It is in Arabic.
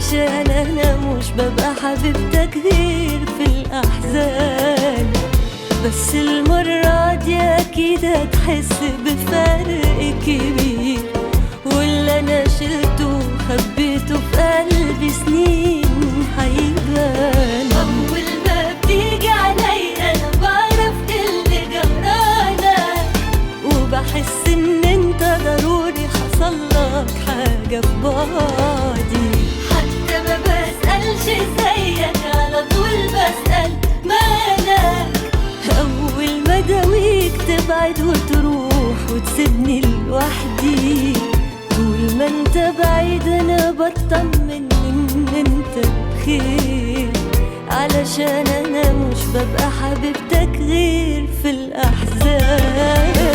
علشان انا مش ببقى حبيبتك غير في الاحزان. بس المرة دي اكيد هتحس بفرق كبير، واللي انا شلته وخبيته في قلبي سنين هيبان. اول ما بتيجي عليا انا بعرف اللي جرالك، وبحس ان انت ضروري حصلك حاجة في بعدي. حتى ما بسألش زيك على طول بسأل مالك، أول ما داويك تبعد وتروح وتسيبني لوحدي. طول ما انت بعيد انا بطمن ان انت بخير، علشان انا مش ببقى حبيبتك غير في الأحزان.